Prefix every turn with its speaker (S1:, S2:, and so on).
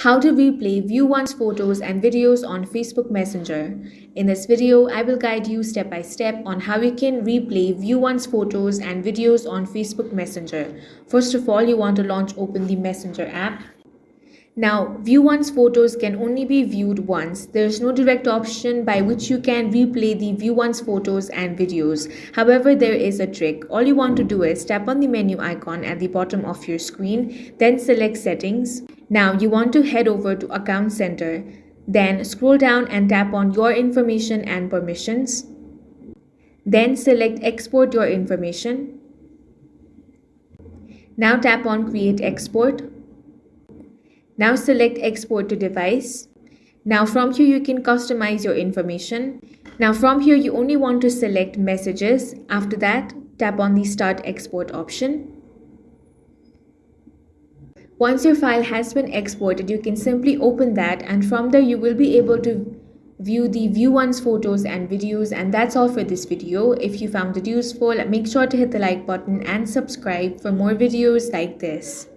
S1: How to replay view one's photos and videos on Facebook Messenger. In this video, I will guide you step by step on how you can replay view one's photos and videos on Facebook Messenger. First of all, you want to open the Messenger app. Now, view one's photos can only be viewed once. There is no direct option by which you can replay the view one's photos and videos. However, there is a trick. All you want to do is tap on the menu icon at the bottom of your screen, then select Settings. Now, you want to head over to Account Center. Then scroll down and tap on Your Information and Permissions. Then select Export Your Information. Now tap on Create Export. Now select Export to Device. Now from here you can customize your information. Now from here you only want to select Messages. After that, tap on the Start Export option. Once your file has been exported, you can simply open that, and from there you will be able to view the view one's photos and videos. And that's all for this video. If you found it useful, make sure to hit the like button and subscribe for more videos like this.